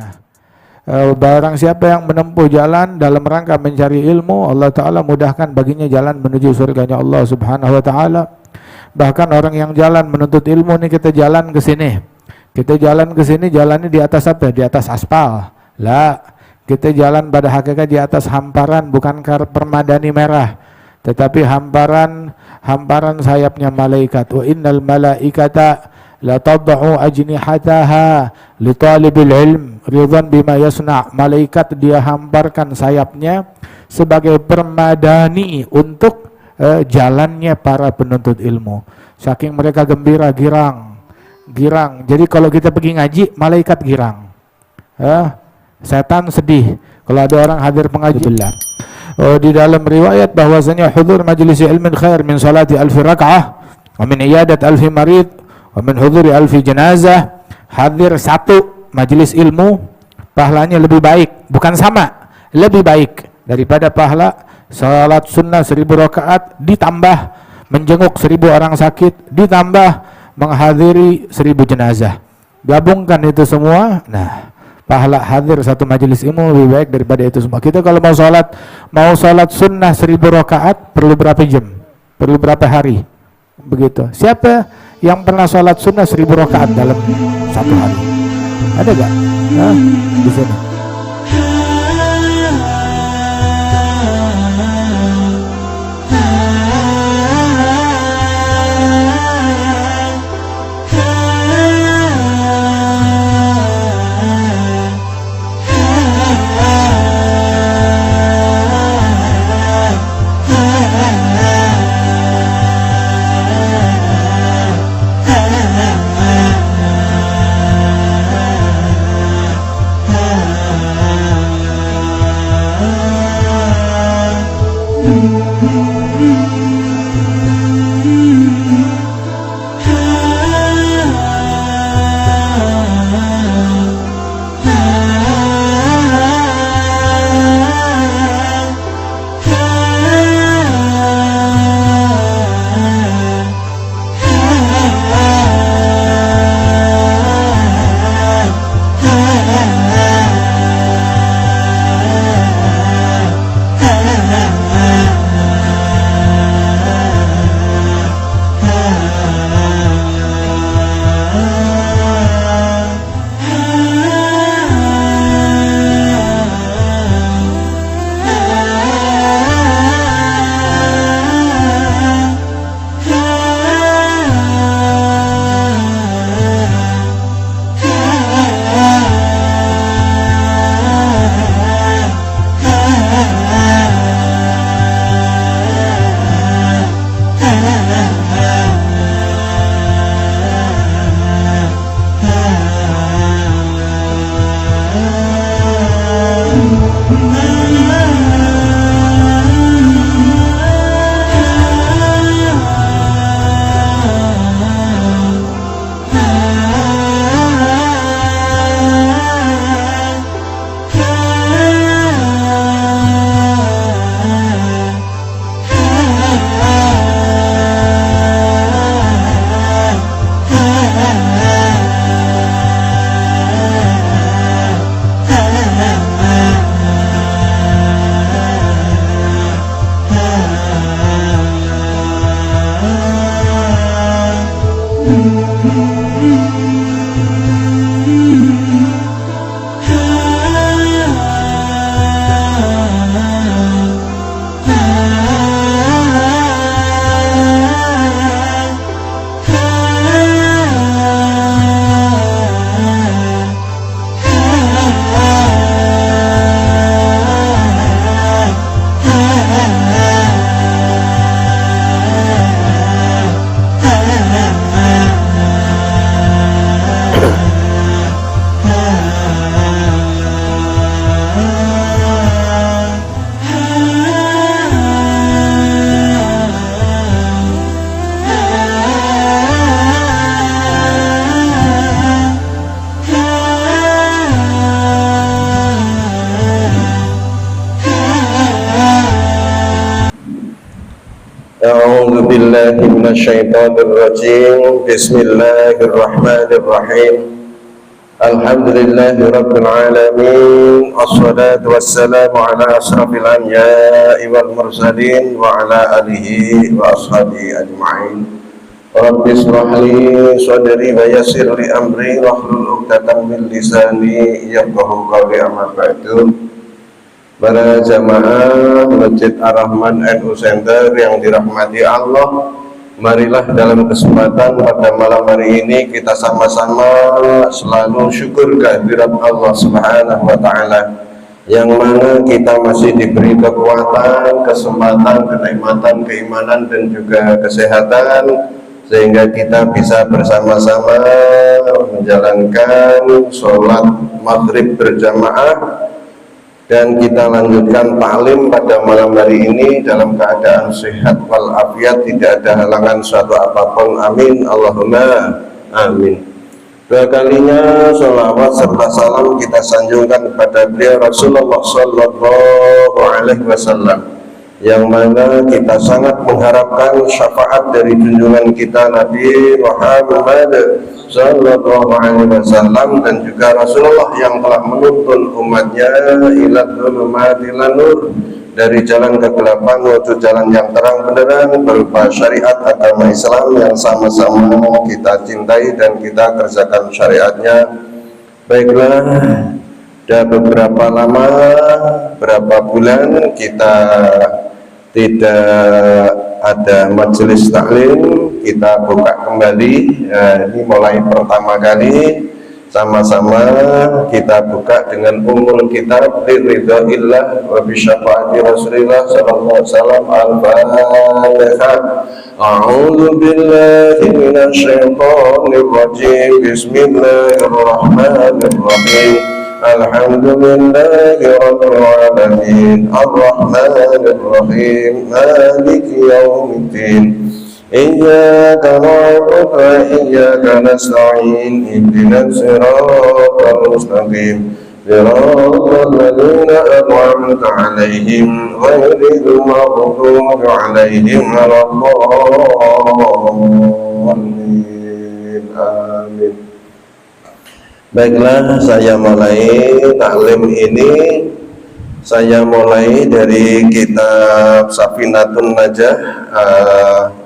Nah, barang siapa yang menempuh jalan dalam rangka mencari ilmu, Allah Ta'ala mudahkan baginya jalan menuju surganya Allah Subhanahu Wa Ta'ala. Bahkan orang yang jalan menuntut ilmu nih, kita jalan ke sini, jalannya di atas apa? Di atas aspal. Lah, kita jalan pada hakikat di atas hamparan, bukan permadani merah, tetapi hamparan sayapnya malaikat. Wa innal malaikata la tad'u ajnihataha li talibil ilm ridwan bima yasna'. Malaikat dia hamparkan sayapnya sebagai permadani untuk jalannya para penuntut ilmu. Saking mereka gembira, girang. Jadi kalau kita pergi ngaji, malaikat girang. Setan sedih kalau ada orang hadir pengajian. Di dalam riwayat bahwasanya hudur majlis ilmin khair min salati alfi raka'ah wa min iyadat alfi marid wa min huduri alfi jenazah. Hadir satu majelis ilmu pahalanya lebih baik, bukan sama, lebih baik daripada pahala salat sunnah 1000 rakaat ditambah menjenguk 1000 orang sakit ditambah menghadiri 1000 jenazah. Gabungkan itu semua, nah pahala hadir satu majelis ilmu lebih baik daripada itu semua. Kita kalau mau salat sunnah 1000 rakaat perlu berapa jam? Perlu berapa hari? Begitu. Siapa yang pernah salat sunnah 1000 rakaat dalam satu hari? Ada gak? Di sini. أعوذ بالله من الشيطان الرجيم. بسم الله الرحمن الرحيم. Alhamdulillahi Rabbil Alamin. Assalatu wassalamu ala ashrafil anbiya'i wal mursalin wa ala alihi wa ashabihi ajma'in. Rabbi shrah li sadri wa yassir li amri wahlul 'uqdatam min lisani yafqahu qawli. Amma ba'du. Para jamaah Masjid Ar-Rahman NU Center yang dirahmati Allah, marilah dalam kesempatan pada malam hari ini kita sama-sama selalu syukur kehadirat Allah Subhanahu wa Ta'ala, yang mana kita masih diberi kekuatan, kesempatan, kenikmatan, keimanan dan juga kesehatan, sehingga kita bisa bersama-sama menjalankan sholat maghrib berjamaah. Dan kita lanjutkan taklim pada malam hari ini dalam keadaan sehat walafiat, tidak ada halangan suatu apapun. Amin, Allahumma amin. Dua kalinya sholawat serta salam kita sanjungkan kepada beliau Rasulullah Sallallahu Alaihi Wasallam, yang mana kita sangat mengharapkan syafaat dari junjungan kita Nabi Muhammad Sallallahu Alaihi Wasallam, dan juga Rasulullah yang telah menuntun umatnya ila dhulumatil nur, dari jalan kegelapan menuju jalan yang terang benderang berupa syariat agama Islam yang sama-sama kita cintai dan kita kerjakan syariatnya. Baiklah, sudah beberapa lama, berapa bulan kita tidak ada majelis taklim, kita buka kembali. Ini mulai pertama kali sama-sama kita buka dengan umul kitab Ridhoillah wa bisyafaati Rasulillah sallallahu alaihi wasallam. Al-Fatihah. A'udzu billahi minasyaitonir rajim. Bismillahirrahmanirrahim. Alhamdulillahi rabbil alamin. Ar-Rahmanir Rahim. Maliki yaumiddin. Iyyaka na'budu wa iyyaka nasta'in. Ihdinas siratal mustaqim. Siratal ladzina an'amta 'alaihim ghairil maghdubi 'alaihim waladdallin. Amin. Baiklah, saya mulai taklim ini. Saya mulai dari kitab Safinatun Najah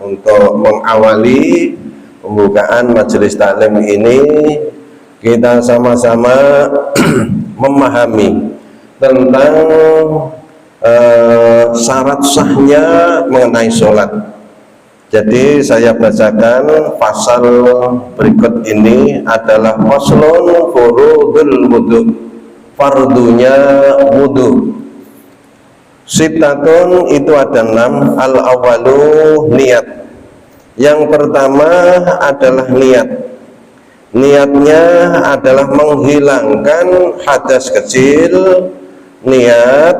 untuk mengawali pembukaan majelis taklim ini. Kita sama-sama memahami tentang syarat sahnya mengenai sholat. Jadi saya bacakan pasal berikut ini adalah faslun furudul wudu, fardunya wudu. Sitatun itu ada 6. Al awalu niat. Yang pertama adalah niat. Niatnya adalah menghilangkan hadas kecil, niat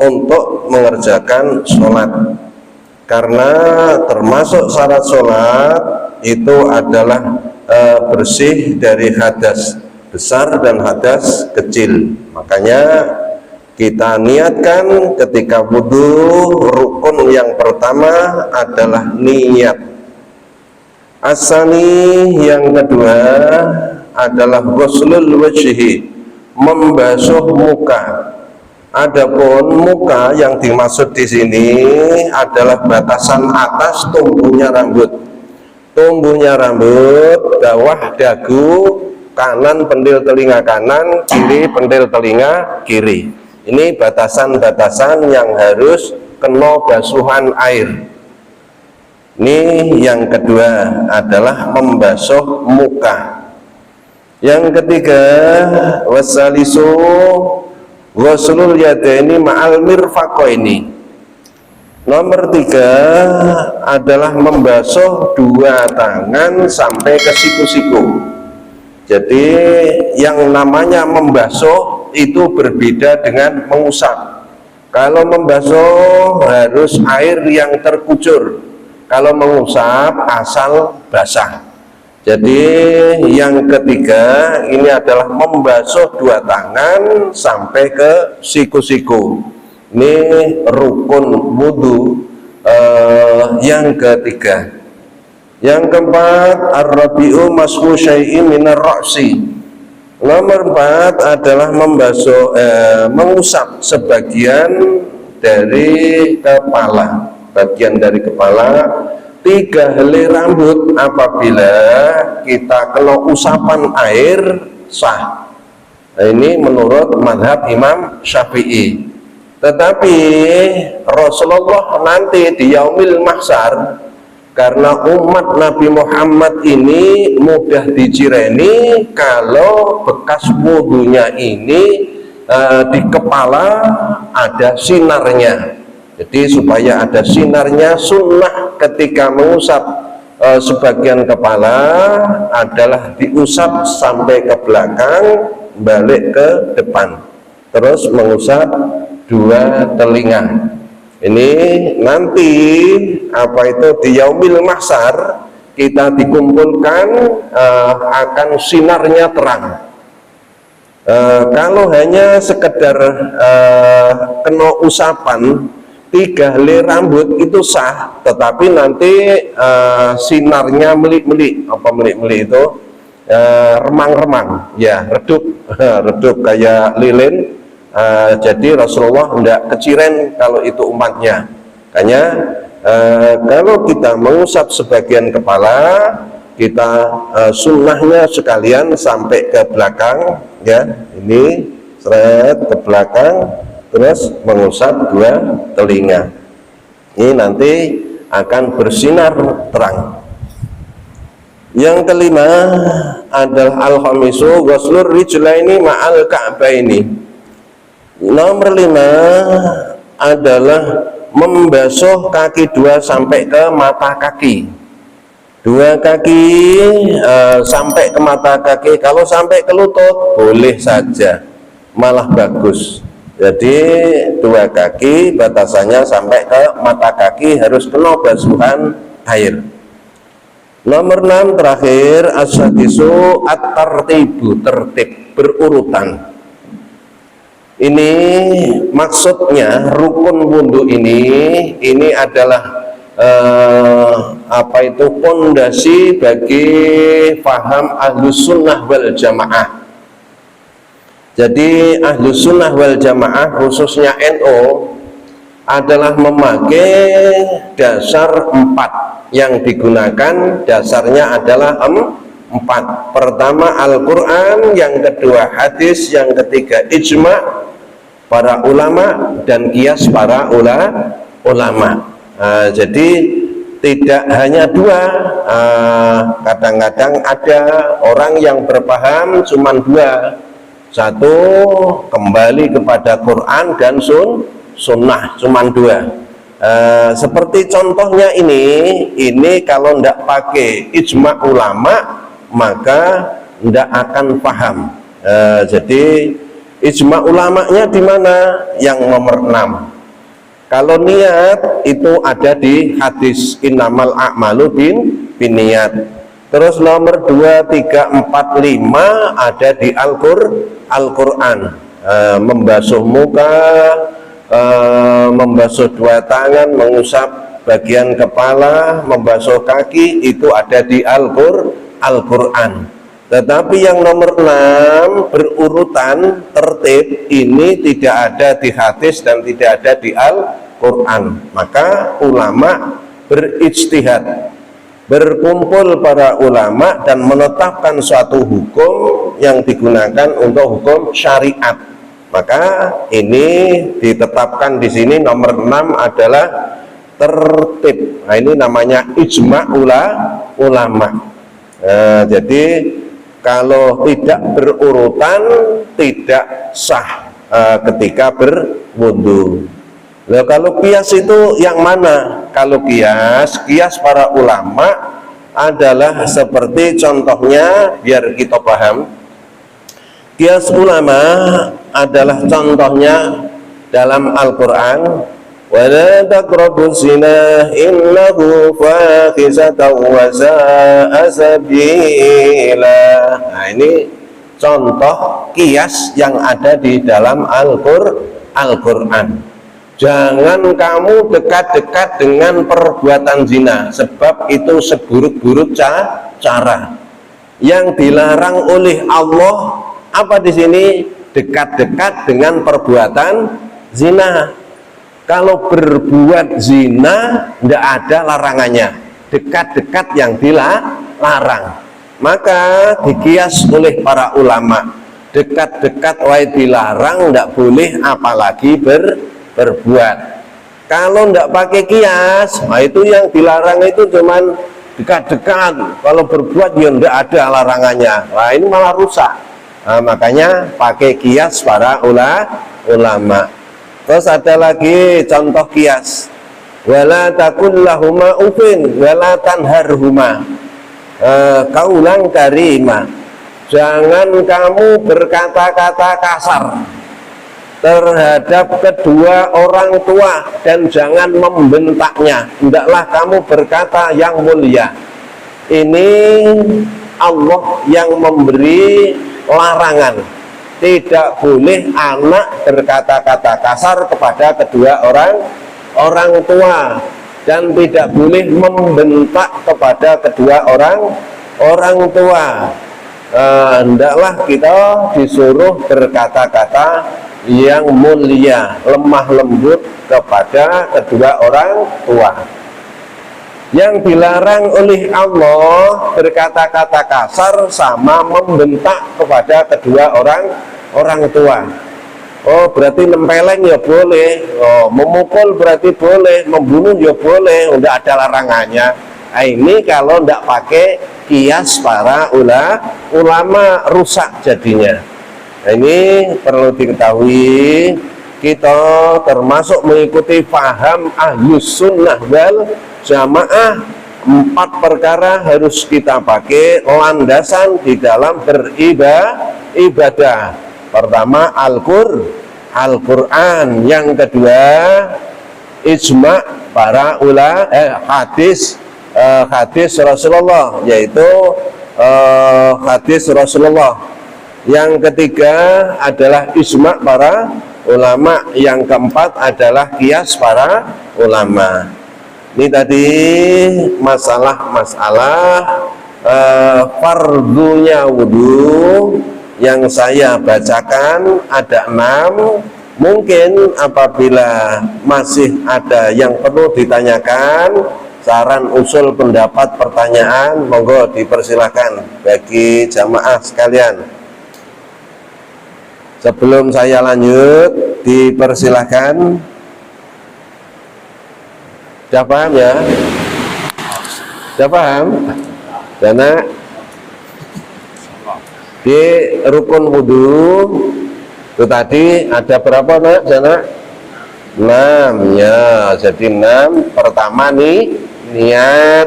untuk mengerjakan sholat. Karena termasuk syarat sholat itu adalah bersih dari hadas besar dan hadas kecil. Makanya kita niatkan ketika wudhu, rukun yang pertama adalah niat. Asani yang kedua adalah ghuslul wajhi, membasuh muka. Adapun muka yang dimaksud di sini adalah batasan atas tumbuhnya rambut. Tumbuhnya rambut, bawah dagu, kanan pendil telinga kanan, kiri pendil telinga kiri. Ini batasan-batasan yang harus kena basuhan air. Ini yang kedua adalah membasuh muka. Yang ketiga, wasalisu ghuslul yadaini ma'al mirfaqaini. Nomor 3 adalah membasuh dua tangan sampai ke siku-siku. Jadi yang namanya membasuh itu berbeda dengan mengusap. Kalau membasuh harus air yang terkucur, kalau mengusap asal basah. Jadi yang ketiga ini adalah membasuh dua tangan sampai ke siku-siku. Ini rukun wudhu yang ketiga. Yang keempat, ar-rabi'u mashu syai'in minar ra'si. Nomor 4 adalah mengusap sebagian dari kepala, bagian dari kepala, 3 helai rambut apabila kita kena usapan air sah. Nah, ini menurut mazhab Imam Syafi'i. Tetapi Rasulullah nanti di yaumil mahsyar, karena umat Nabi Muhammad ini mudah dicireni kalau bekas wudhunya ini di kepala ada sinarnya. Jadi supaya ada sinarnya, sunnah ketika mengusap sebagian kepala adalah diusap sampai ke belakang, balik ke depan, terus mengusap 2 telinga. Ini nanti di yaumil mahsyar kita dikumpulkan, akan sinarnya terang. Kalau hanya sekedar kena usapan 3 helai rambut itu sah, tetapi nanti sinarnya melik-melik. Apa melik-melik itu? Remang-remang, ya, redup redup kayak lilin. Jadi Rasulullah tidak keciren kalau itu umatnya. Makanya kalau kita mengusap sebagian kepala, kita sunnahnya sekalian sampai ke belakang, ya, ini seret ke belakang, terus mengusap 2 telinga. Ini nanti akan bersinar terang. Yang kelima adalah al-khamisu ghuslur rijlaini ma'al ka'baini. Nomor 5 adalah membasuh kaki 2 sampai ke mata kaki. 2 kaki sampai ke mata kaki. Kalau sampai ke lutut boleh saja, malah bagus. Jadi 2 kaki batasannya sampai ke mata kaki harus kena basuhan air. Nomor 6 terakhir, as-sadisu at-tartibu, tertib, berurutan. Ini maksudnya rukun wudhu ini adalah pondasi bagi paham ahlus sunnah wal jamaah. Jadi ahlus sunnah wal jamaah khususnya NU adalah memakai dasar 4 yang digunakan. Dasarnya adalah 4. Pertama Al-Quran, yang kedua hadis, yang ketiga ijma' para ulama, dan kias para ulama. Jadi tidak hanya 2, kadang-kadang ada orang yang berpaham cuma 2. 1 kembali kepada Quran dan sunnah, cuma 2. Seperti contohnya ini kalau tidak pakai ijma' ulama maka tidak akan paham. Jadi ijma' ulamanya di mana? Yang nomor 6. Kalau niat itu ada di hadis innamal a'malu binniyat. Terus nomor 2, 3, 4, 5 ada di Al-Quran. Membasuh muka, membasuh 2 tangan, mengusap bagian kepala, membasuh kaki, itu ada di Al-Quran. Tetapi yang nomor 6 berurutan tertib ini tidak ada di hadis dan tidak ada di Al-Quran. Maka ulama berijtihad, berkumpul para ulama dan menetapkan suatu hukum yang digunakan untuk hukum syariat. Maka ini ditetapkan di sini nomor 6 adalah tertib. Nah, ini namanya ijma' ulama. Jadi kalau tidak berurutan tidak sah ketika berwudu. Nah, kalau kias itu yang mana? Kalau kias para ulama adalah seperti contohnya, biar kita paham. Kias ulama adalah contohnya dalam Al-Quran, wala taqrabuz zina innahu fahisatan wa sa'a sabila. Nah, ini contoh kias yang ada di dalam Al-Quran. Jangan kamu dekat-dekat dengan perbuatan zina, sebab itu seburuk-buruk cara. Yang dilarang oleh Allah apa di sini? Dekat-dekat dengan perbuatan zina. Kalau berbuat zina tidak ada larangannya, dekat-dekat yang dilarang. Maka dikias oleh para ulama, dekat-dekat wae dilarang, tidak boleh apalagi berbuat. Kalau tidak pakai kias, nah itu yang dilarang itu cuman dekat-dekat. Kalau berbuat ya tidak ada larangannya. Nah ini malah rusak. Nah, makanya pakai kias para ulama. Terus ada lagi contoh kias. Wala takul lahuma ufin wala tanharhuma. Kaulan karima. Jangan kamu berkata-kata kasar terhadap kedua orang tua dan jangan membentaknya. Hendaklah kamu berkata yang mulia. Ini Allah yang memberi larangan. Tidak boleh anak berkata-kata kasar kepada kedua orang tua, dan tidak boleh membentak kepada kedua orang tua. Hendaklah kita disuruh berkata-kata yang mulia, lemah lembut kepada kedua orang tua. Yang dilarang oleh Allah berkata-kata kasar sama membentak kepada kedua orang tua. Oh berarti nempeleng ya boleh, oh memukul berarti boleh, membunuh ya boleh, udah ada larangannya. Nah, ini kalau tidak pakai kias para ulama rusak jadinya. Nah, ini perlu diketahui, kita termasuk mengikuti paham ahlus sunnah wal jamaah. 4 perkara harus kita pakai landasan di dalam beribadah. Pertama Al-Quran, yang kedua ijma para hadis Rasulullah, yaitu hadis Rasulullah. Yang ketiga adalah ijma para ulama. Yang keempat adalah kias para ulama. Ini tadi masalah fardunya wudhu yang saya bacakan ada 6. Mungkin apabila masih ada yang perlu ditanyakan, saran, usul, pendapat, pertanyaan, monggo dipersilahkan bagi jamaah sekalian. Sebelum saya lanjut, dipersilahkan. Sudah paham ya? Sudah paham? Karena di rukun wudhu itu tadi ada berapa nak jana? 6 ya. Jadi 6. Pertama nih niat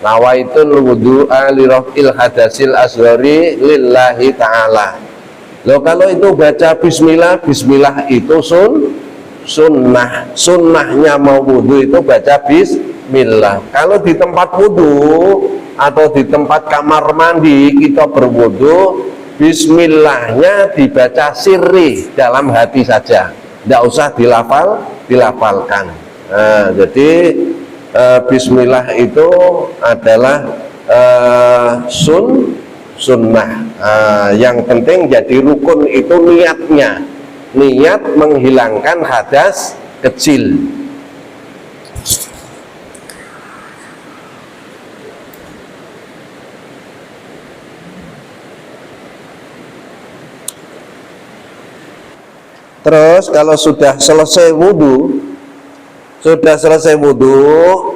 nawaitul wudu'a li raf'il hadasil asghari lillahi ta'ala. Loh kalau itu baca bismillah, bismillah itu sunnahnya mau wudhu itu baca bismillah. Kalau di tempat wudhu atau di tempat kamar mandi kita berwudhu, bismillahnya dibaca sirri, dalam hati saja, tidak usah dilafalkan. Nah, jadi bismillah itu adalah sunnah. Yang penting jadi rukun itu niatnya, niat menghilangkan hadas kecil. Terus kalau sudah selesai wudhu,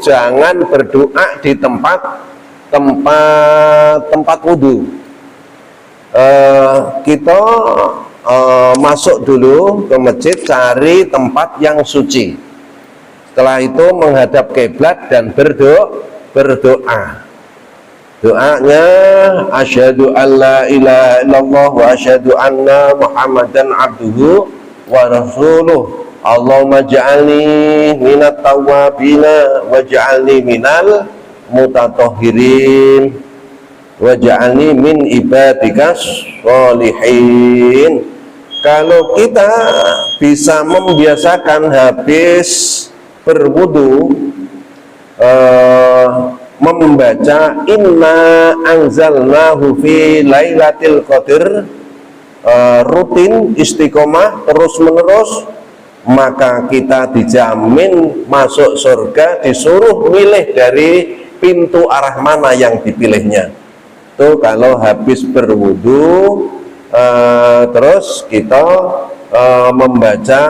jangan berdoa di tempat wudhu. Kita masuk dulu ke masjid, cari tempat yang suci. Setelah itu menghadap kiblat dan berdoa. Doanya asyhadu alla ilaha illallah wa asyhadu anna muhammadan abduhu wa rasuluh. Allahumma ja'alni minat tawwabina wa ja'alni minal mutatahhirin wa ja'alni min ibadikas sholihin. Kalau kita bisa membiasakan habis berwudu membaca inna anzalnahu fi lailatul qadr rutin istiqomah terus menerus, maka kita dijamin masuk surga, disuruh milih dari pintu arah mana yang dipilihnya. Tuh kalau habis berwudu terus kita membaca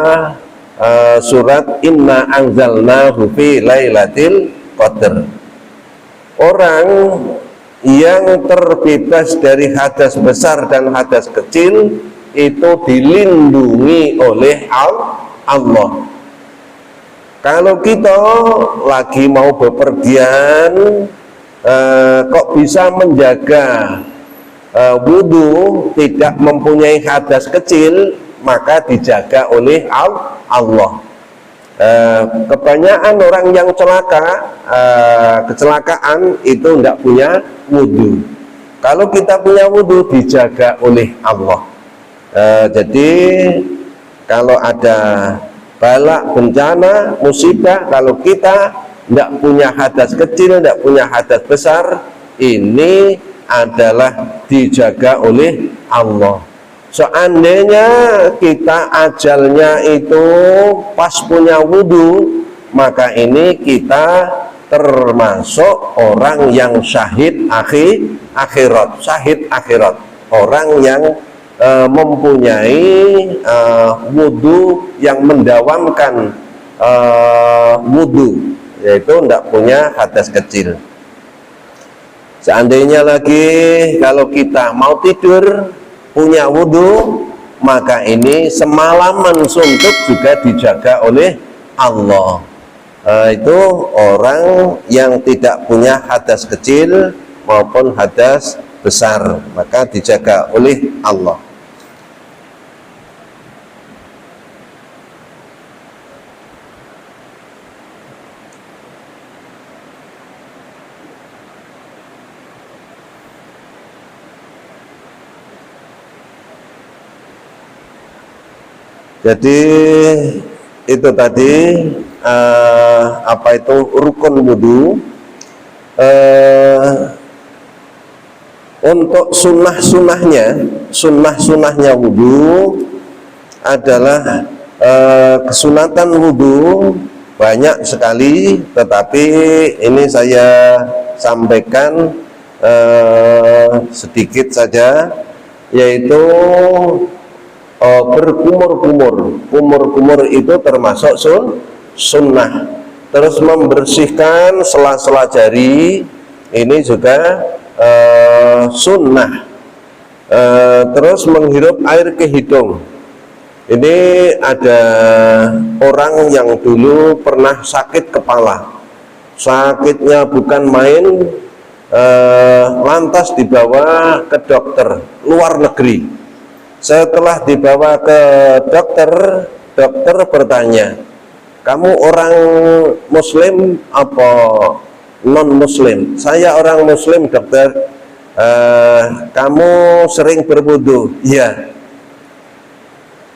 surat inna anzalnahu fi lailatul qadr. Orang yang terbebas dari hadas besar dan hadas kecil itu dilindungi oleh Allah. Kalau kita lagi mau bepergian kok bisa menjaga wudhu, tidak mempunyai hadas kecil, maka dijaga oleh Allah. Kebanyakan orang yang kecelakaan itu tidak punya wudhu. Kalau kita punya wudhu, dijaga oleh Allah. Jadi kalau ada bala, bencana, musibah, kalau kita tidak punya hadas kecil, tidak punya hadas besar, ini adalah dijaga oleh Allah. Seandainya kita ajalnya itu pas punya wudhu, maka ini kita termasuk orang yang syahid akhirat, syahid akhirat, orang yang mempunyai wudhu yang mendawamkan wudhu, yaitu tidak punya hadas kecil. Seandainya lagi kalau kita mau tidur punya wudhu, maka ini semalaman suntuk juga dijaga oleh Allah. Itu orang yang tidak punya hadas kecil maupun hadas besar, maka dijaga oleh Allah. Jadi itu tadi apa itu rukun wudhu. Untuk sunnah-sunnahnya wudhu adalah kesunatan wudhu banyak sekali, tetapi ini saya sampaikan sedikit saja, yaitu berkumur itu termasuk sunnah. Terus membersihkan sela-sela jari ini juga sunnah. Terus menghirup air ke hidung. Ini ada orang yang dulu pernah sakit kepala, sakitnya bukan main, lantas dibawa ke dokter luar negeri. Setelah dibawa ke dokter, dokter bertanya, kamu orang muslim apa non muslim? Saya orang muslim, dokter. Kamu sering berwudu? Iya.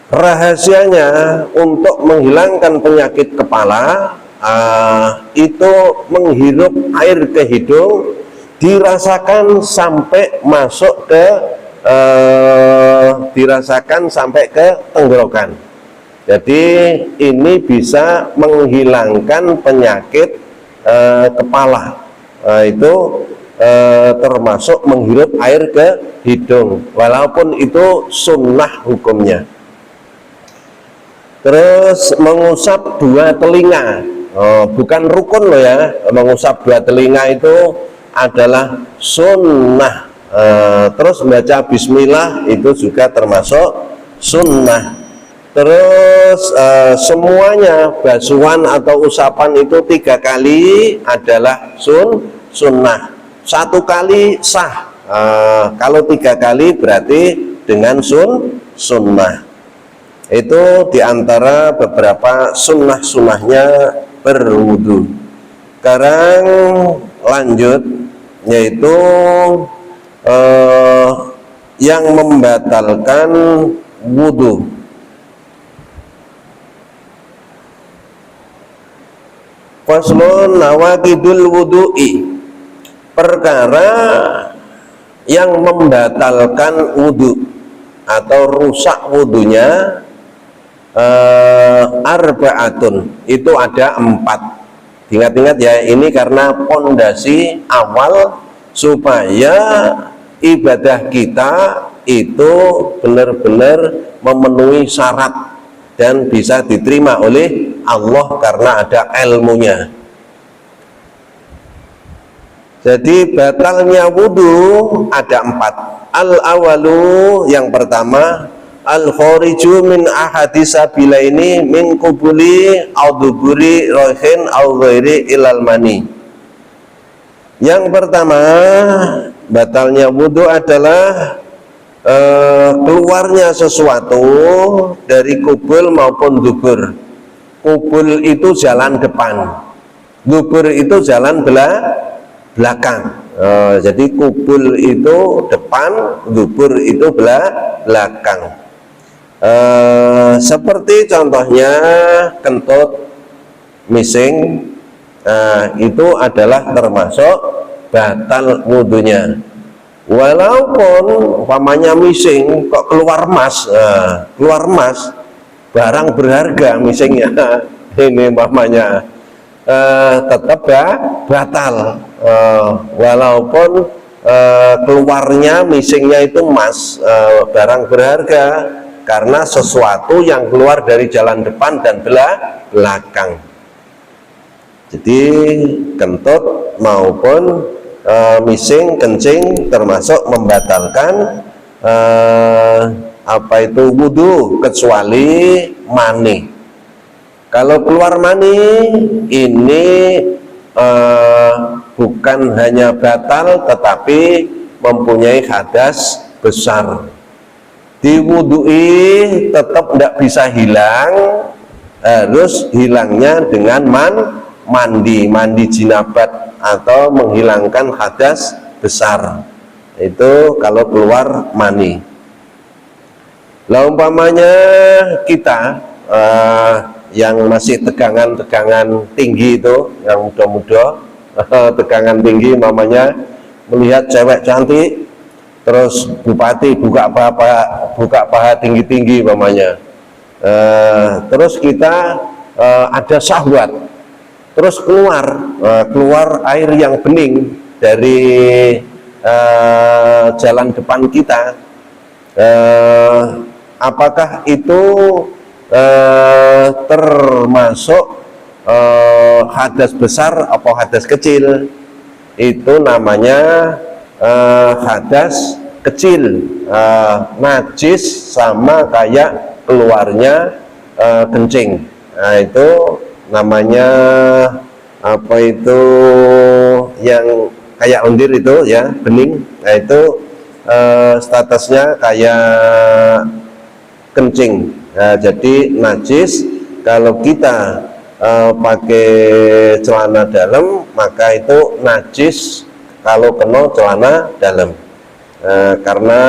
Rahasianya untuk menghilangkan penyakit kepala itu menghirup air ke hidung, dirasakan sampai masuk ke dirasakan sampai ke tenggorokan. Jadi ini bisa menghilangkan penyakit kepala. Itu termasuk menghirup air ke hidung, walaupun itu sunnah hukumnya. Terus mengusap dua telinga, bukan rukun loh ya, mengusap dua telinga itu adalah sunnah. Terus membaca bismillah itu juga termasuk sunnah. Terus semuanya basuhan atau usapan itu 3 kali adalah sunnah. 1 kali sah. Kalau 3 kali berarti dengan sunnah. Itu diantara beberapa sunnah-sunnahnya berwudu. Sekarang lanjut, yaitu yang membatalkan wudu. Faslun nawaqidul wudu'i, perkara yang membatalkan wudu atau rusak wudunya. Arba'atun, itu ada 4. Ingat-ingat ya, ini karena pondasi awal supaya ibadah kita itu benar-benar memenuhi syarat dan bisa diterima oleh Allah karena ada ilmunya. Jadi batalnya wudu ada 4. Al-awalu, yang pertama, al-khariju min ahadisa bilaini min kubuli au duburi rohin au ghairi ilal mani. Yang pertama, batalnya wudu adalah keluarnya sesuatu dari kubul maupun dubur. Kubul itu jalan depan, dubur itu jalan belakang. Jadi kubul itu depan, dubur itu belakang. Seperti contohnya kentut, mising, itu adalah termasuk batal wudunya. Walaupun umpamanya mising kok keluar emas, barang berharga misingnya, ini umpamanya tetap batal, walaupun keluarnya misingnya itu emas, barang berharga, karena sesuatu yang keluar dari jalan depan dan belakang. Jadi kentut maupun mising, kencing termasuk membatalkan apa itu wudu, kecuali mani. Kalau keluar mani ini bukan hanya batal tetapi mempunyai hadas besar. Diwudui tetap tidak bisa hilang, harus hilangnya dengan mandi jinabat atau menghilangkan hadas besar. Itu kalau keluar mani. Lah umpamanya kita yang masih tegangan tinggi itu, yang muda-muda, tegangan tinggi, umpamanya melihat cewek cantik, terus bupati buka paha tinggi-tinggi umpamanya, terus kita ada syahwat, terus keluar air yang bening dari jalan depan kita, apakah itu termasuk hadas besar atau hadas kecil? Itu namanya hadas kecil, najis sama kayak keluarnya kencing. Nah, itu namanya apa itu yang kayak undir itu ya, bening. Nah, itu statusnya kayak kencing. Nah, jadi najis. Kalau kita pakai celana dalam, maka itu najis kalau kena celana dalam, karena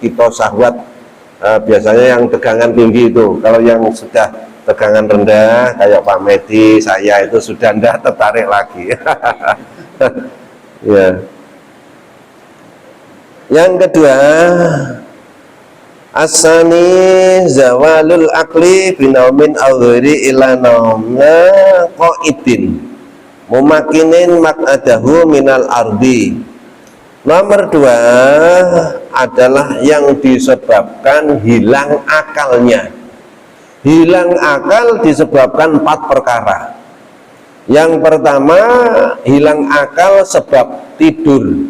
kita syahwat. Biasanya yang tegangan tinggi itu. Kalau yang sudah tegangan rendah kayak Pak Medi, saya itu sudah tidak tertarik lagi. Ya. Yang kedua, asani zawalul akli binaumin awhiri ila naumna qaidin mumakinin mak'adahu minal ardi. Nomor 2 adalah yang disebabkan hilang akalnya. Hilang akal disebabkan 4 perkara. Yang pertama, hilang akal sebab tidur.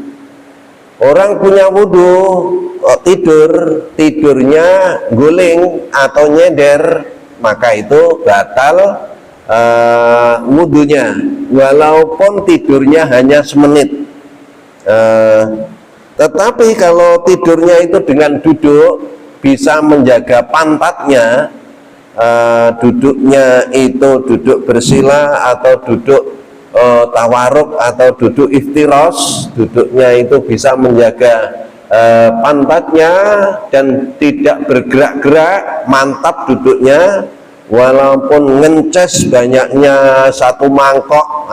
Orang punya wudu, tidurnya guling atau nyender, maka itu batal wudunya, walaupun tidurnya hanya semenit. Tetapi kalau tidurnya itu dengan duduk, bisa menjaga pantatnya, duduknya itu duduk bersila atau duduk tawaruk atau duduk iftiros, duduknya itu bisa menjaga pantatnya dan tidak bergerak-gerak, mantap duduknya, walaupun ngences banyaknya satu mangkok,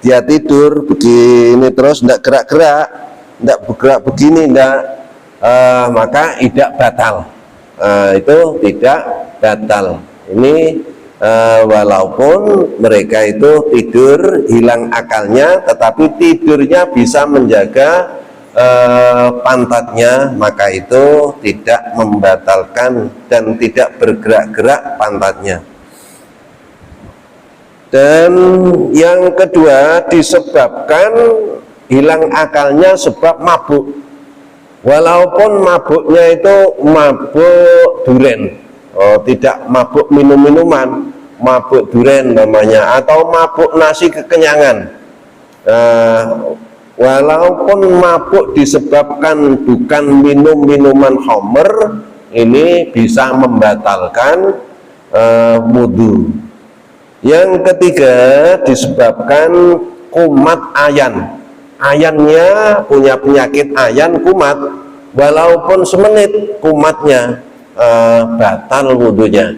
dia tidur begini terus, tidak gerak-gerak, tidak bergerak begini, tidak, maka tidak batal. Itu tidak batal. Ini walaupun mereka itu tidur hilang akalnya, tetapi tidurnya bisa menjaga pantatnya, maka itu tidak membatalkan dan tidak bergerak-gerak pantatnya. Dan yang kedua, disebabkan hilang akalnya sebab mabuk, walaupun mabuknya itu mabuk duren, tidak mabuk minum-minuman, mabuk duren namanya, atau mabuk nasi kekenyangan. Walaupun mabuk disebabkan bukan minum minuman khamr, ini bisa membatalkan wudu. Yang ketiga, disebabkan kumat ayan. Ayannya punya penyakit ayan, kumat, walaupun semenit kumatnya, batal wudunya.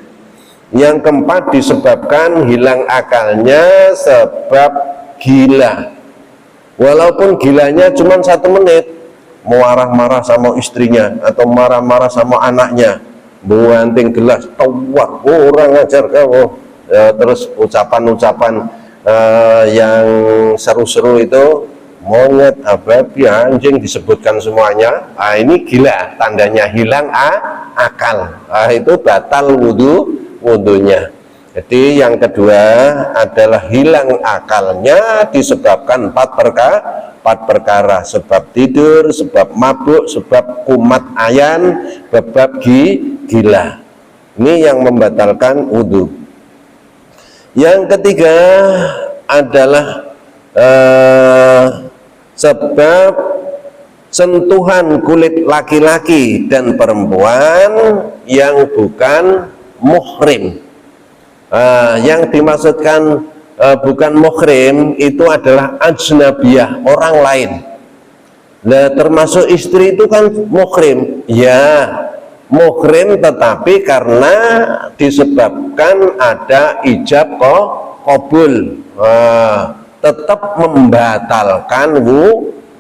Yang keempat, disebabkan hilang akalnya sebab gila, walaupun gilanya cuma 1 menit, marah-marah sama istrinya atau marah-marah sama anaknya, banting gelas, tawar, orang ajar kamu, terus ucapan-ucapan yang seru-seru itu, monyet, babi, anjing, disebutkan semuanya. Ini gila, tandanya hilang akal. Itu batal wudunya. Jadi yang kedua adalah hilang akalnya disebabkan 4 perkara: sebab tidur, sebab mabuk, sebab kumat ayan, sebab gila. Ini yang membatalkan wudu. Yang ketiga adalah sebab sentuhan kulit laki-laki dan perempuan yang bukan muhrim. Yang dimaksudkan bukan muhrim itu adalah ajnabiyah, orang lain. Nah, termasuk istri itu kan muhrim, ya muhrim, tetapi karena disebabkan ada ijab qabul, tetap membatalkan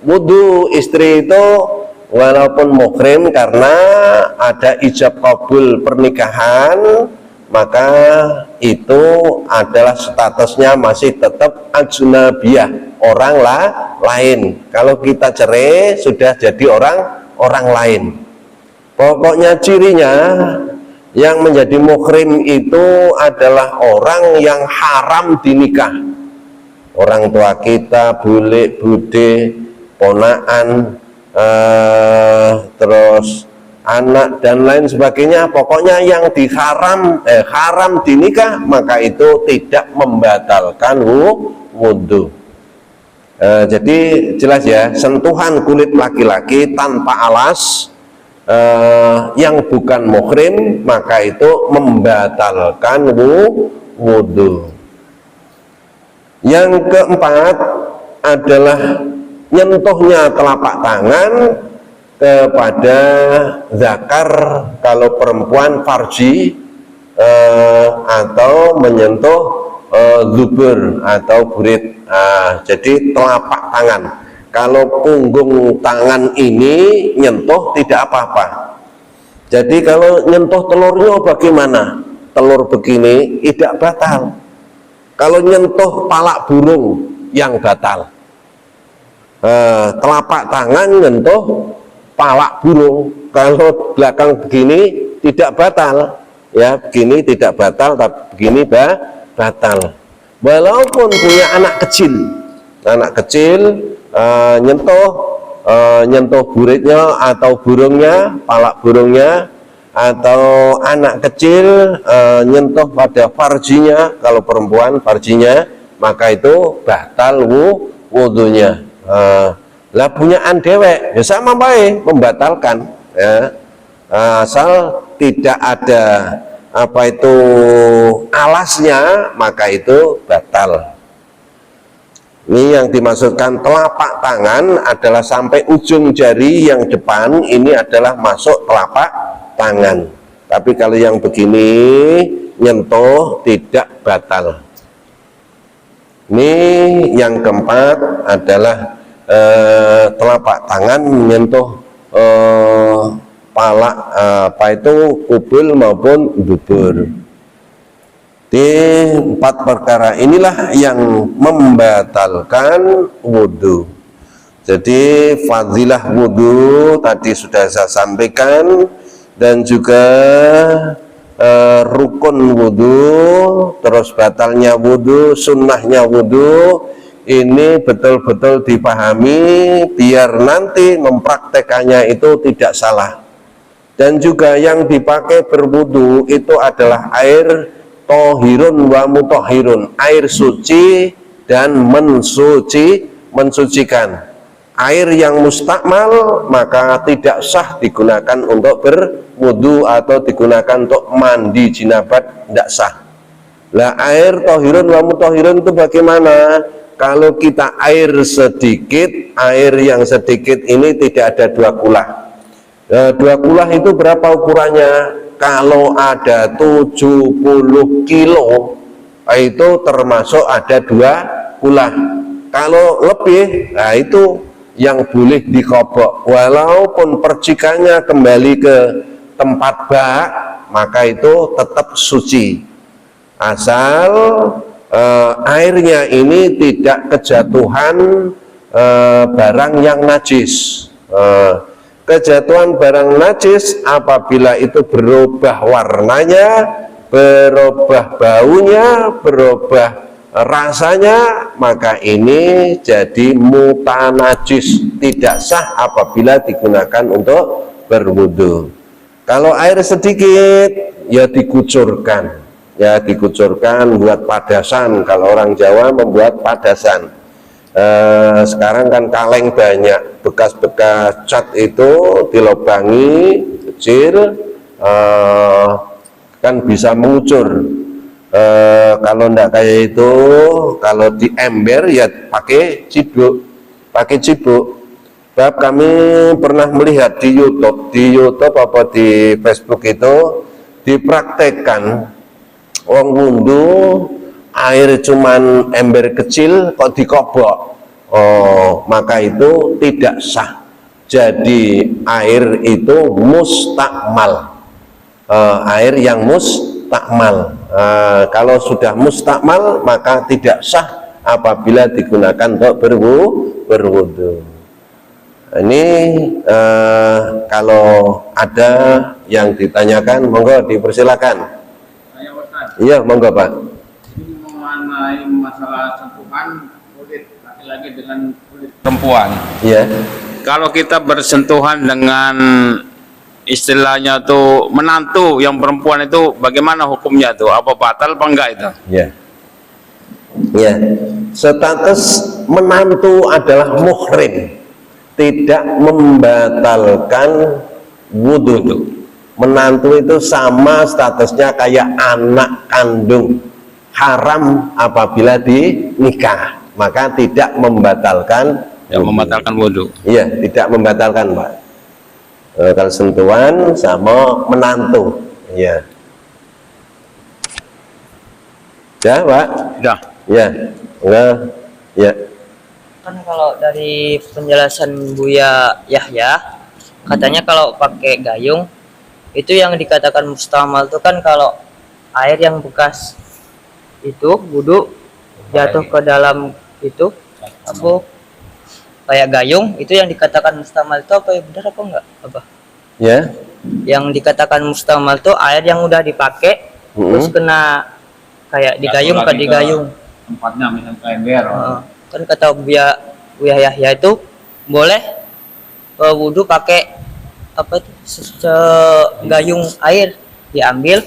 wudu. Istri itu walaupun muhrim, karena ada ijab qabul pernikahan, maka itu adalah statusnya masih tetap ajnabiyah, orang lain. Kalau kita cerai sudah jadi orang lain. Pokoknya cirinya yang menjadi muhrim itu adalah orang yang haram dinikah. Orang tua kita, bule, bude, ponaan, terus anak dan lain sebagainya, pokoknya yang haram dinikah, maka itu tidak membatalkan wudu. Jadi jelas ya, sentuhan kulit laki-laki tanpa alas yang bukan muhrim, maka itu membatalkan wudu. Yang keempat adalah nyentuhnya telapak tangan kepada zakar kalau perempuan, farji, atau menyentuh zubur atau burit. Jadi telapak tangan. Kalau punggung tangan ini nyentuh tidak apa-apa. Jadi kalau nyentuh telurnya bagaimana? Telur begini tidak batal. Kalau nyentuh palak burung yang batal. Telapak tangan nyentuh palak burung, kalau belakang begini tidak batal, ya begini tidak batal, tapi begini batal. Walaupun punya anak kecil, nyentuh buritnya atau burungnya, palak burungnya, atau anak kecil nyentuh pada farjinya, kalau perempuan farjinya, maka itu batal wudunya. Lah punyaan dewek ya sama baik, membatalkan, ya, asal tidak ada apa itu alasnya, maka itu batal. Ini yang dimaksudkan telapak tangan adalah sampai ujung jari yang depan, ini adalah masuk telapak tangan. Tapi kalau yang begini nyentuh tidak batal. Ini yang keempat adalah telapak tangan menyentuh pala kubul maupun dubur. Di empat perkara inilah yang membatalkan wudhu. Jadi fadilah wudhu tadi sudah saya sampaikan, dan juga rukun wudhu, terus batalnya wudhu, sunnahnya wudhu, ini betul-betul dipahami biar nanti mempraktekannya itu tidak salah. Dan juga yang dipakai berwudhu itu adalah air tohirun wa mutohirun, air suci dan mensucikan. Air yang mustakmal maka tidak sah digunakan untuk berwudu atau digunakan untuk mandi jinabat, tidak sah. Lah air tohirun wa mutohirun itu bagaimana? Kalau kita air sedikit, air yang sedikit ini tidak ada 2 kulah. 2 kulah itu berapa ukurannya? Kalau ada 70 kilo itu termasuk ada 2 kulah. Kalau lebih, nah itu yang boleh dikobok, walaupun percikannya kembali ke tempat bak, maka itu tetap suci, asal airnya ini tidak kejatuhan barang yang najis. Kejatuhan barang najis apabila itu berubah warnanya, berubah baunya, berubah rasanya, maka ini jadi mutanajis, tidak sah apabila digunakan untuk berwudu. Kalau air sedikit ya dikucurkan, buat padasan. Kalau orang Jawa membuat padasan. Sekarang kan kaleng banyak, bekas-bekas cat itu dilobangi kecil, kan bisa mengucur. Kalau enggak kayak itu, kalau di ember ya pakai cibuk, Sebab kami pernah melihat di YouTube apa di Facebook itu dipraktekkan wong wundu air cuman ember kecil kok dikobok, maka itu tidak sah. Jadi air itu mustakmal, air yang mustakmal. Kalau sudah mustakmal maka tidak sah apabila digunakan untuk berwudu. Ini kalau ada yang ditanyakan, monggo dipersilakan. Iya, monggo Pak. Mengenai masalah sentuhan kulit laki-laki dengan kulit perempuan. Iya. Kalau kita bersentuhan dengan istilahnya tuh menantu yang perempuan itu, bagaimana hukumnya tuh? Apa batal apa enggak itu? Iya. Iya. Status menantu adalah muhrim, tidak membatalkan wudhu. Menantu itu sama statusnya kayak anak kandung, haram apabila dinikah, maka tidak membatalkan wudhu. Iya, tidak membatalkan Pak. Kalau sentuhan sama menantu, iya. Ya Pak? Sudah. Ya, enggak, ya. Kan kalau dari penjelasan Buya Yahya, katanya kalau pakai gayung itu yang dikatakan mustamal itu kan kalau air yang bekas itu wudu jatuh ke dalam itu apa kayak gayung, itu yang dikatakan mustamal itu apa ya, benar apa enggak apa? Ya. Yang dikatakan mustamal itu air yang udah dipakai terus kena kayak digayung ke digayung. Tempatnya misalnya ke ember. Kan kata Buya Yahya itu boleh wudu pakai apa itu gayung air diambil,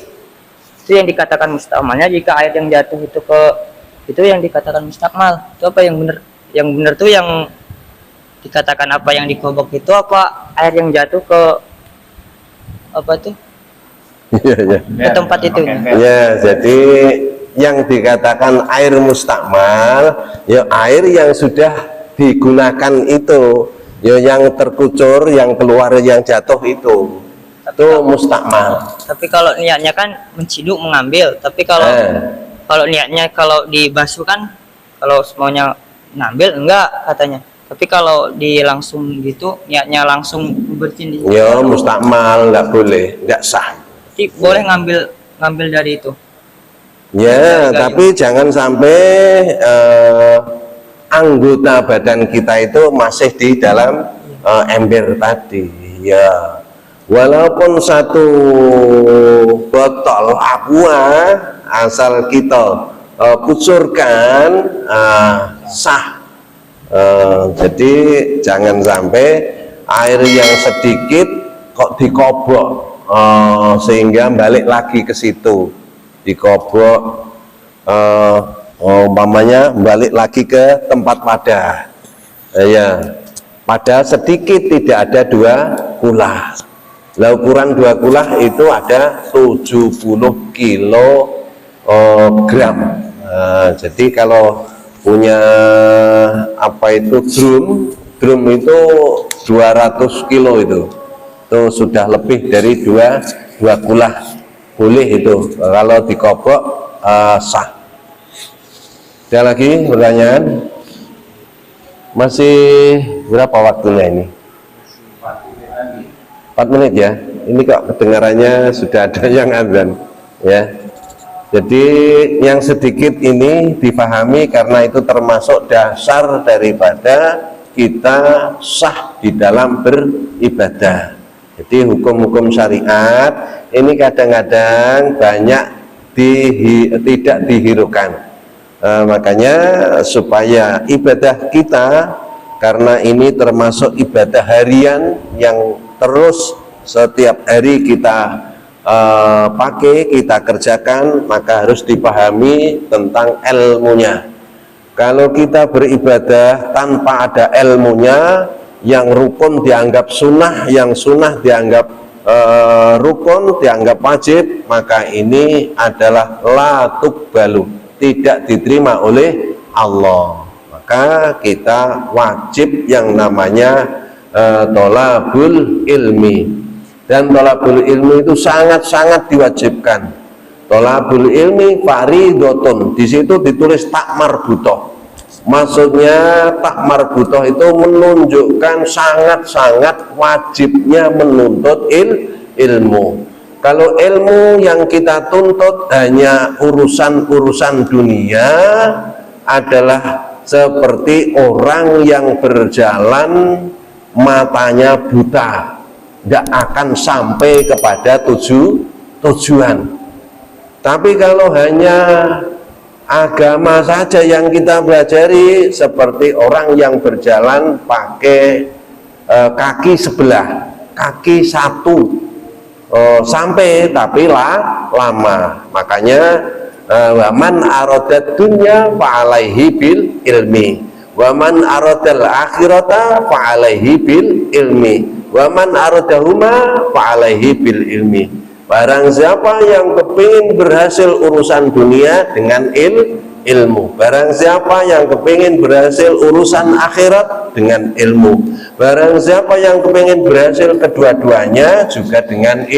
itu yang dikatakan mustakmalnya. Jika air yang jatuh itu ke itu yang dikatakan mustakmal. Itu apa yang benar? Yang benar tuh yang dikatakan apa yang dikobok itu apa air yang jatuh ke apa tuh Iya, iya. ke tempat itu. Ya, jadi yang dikatakan air mustakmal ya air yang sudah digunakan itu ya, yang terkucur, yang keluar, yang jatuh itu mustakmal. Tapi kalau niatnya kan menciduk mengambil, tapi kalau niatnya kalau dibasuh kan, kalau semuanya ngambil enggak katanya. Tapi kalau di langsung gitu niatnya langsung bersihin ya mustakmal, enggak boleh, enggak sah. Jadi boleh ngambil dari itu. Ya, tapi jangan sampai anggota badan kita itu masih di dalam ember tadi. Ya, walaupun satu botol aqua asal kita kucurkan sah. Jadi jangan sampai air yang sedikit kok dikobok sehingga balik lagi ke situ, dikobok umpamanya balik lagi ke tempat wadah ya, padahal sedikit, tidak ada 2 kulah. Lah ukuran 2 kulah itu ada 70 kilogram. Jadi kalau punya apa itu drum itu 200 kilo itu sudah lebih dari 2 kulah, boleh itu kalau dikobok sah. Ada lagi pertanyaan? Masih berapa waktunya ini? 4 menit ya. Ini kok kedengarannya sudah ada yang azan ya. Jadi yang sedikit ini dipahami karena itu termasuk dasar daripada kita sah di dalam beribadah. Jadi hukum-hukum syariat ini kadang-kadang banyak tidak dihiraukan. Makanya supaya ibadah kita, karena ini termasuk ibadah harian yang terus setiap hari kita pakai, kita kerjakan, maka harus dipahami tentang ilmunya. Kalau kita beribadah tanpa ada ilmunya, yang rukun dianggap sunnah, yang sunnah dianggap rukun, dianggap wajib, maka ini adalah la tuqbalu, tidak diterima oleh Allah. Maka kita wajib yang namanya tholabul ilmi. Dan tholabul ilmi itu sangat-sangat diwajibkan. Tholabul ilmi faridotun, di situ ditulis tak marbutoh. Maksudnya tak marbutoh itu menunjukkan sangat-sangat wajibnya menuntut ilmu. Kalau ilmu yang kita tuntut hanya urusan-urusan dunia, adalah seperti orang yang berjalan matanya buta, tidak akan sampai kepada tujuan. Tapi kalau hanya agama saja yang kita pelajari, seperti orang yang berjalan pakai kaki sebelah, kaki satu, sampai tapi lama. Makanya waman arodat dunya fa'alaihi bil ilmi, waman aradal akhirata fa'alaihi bil ilmi, waman aradahuma fa'alaihi bil ilmi. Barang siapa yang kepingin berhasil urusan dunia dengan ilmu, barang siapa yang kepingin berhasil urusan akhirat dengan ilmu, barang siapa yang kepingin berhasil kedua-duanya juga dengan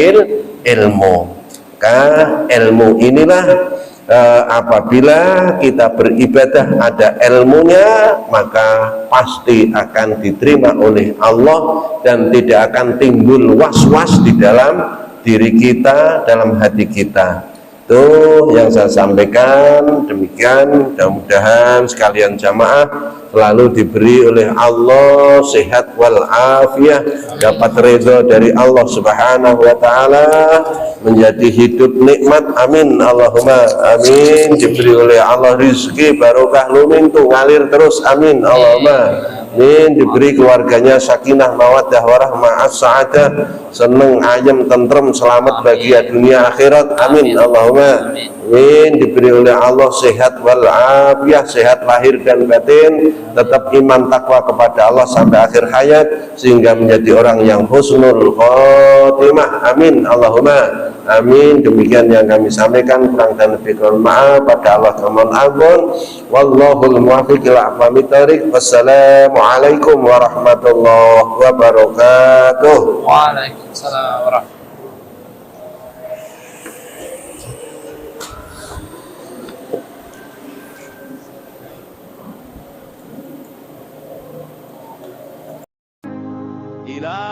ilmu. Maka ilmu inilah apabila kita beribadah ada ilmunya, maka pasti akan diterima oleh Allah dan tidak akan timbul was-was di dalam diri kita, dalam hati kita. Itu yang saya sampaikan. Demikian, mudah-mudahan sekalian jamaah selalu diberi oleh Allah sehat wal afiyah, dapat ridho dari Allah Subhanahu wa taala, menjadi hidup nikmat, amin Allahumma amin. Diberi oleh Allah rizki barokah lumintu ngalir terus, amin Allahumma Amin. Diberi keluarganya sakinah mawaddah warahmah as-sa'adah, seneng ayem tentrem selamat bagi dunia akhirat. Amin Allahumma amin. Diberi oleh Allah sehat wal afiyah, sehat lahir dan batin, tetap iman takwa kepada Allah sampai akhir hayat sehingga menjadi orang yang husnul khotimah. Amin Allahumma amin. Demikian yang kami sampaikan, kurang dan lebih mohon maaf, pada Allah mohon ampun. Wallahul muwaffiq ila aqwamit thoriq. Wassalamualaikum warahmatullahi wabarakatuh. Waalaikumsalam warahmatullahi. إلى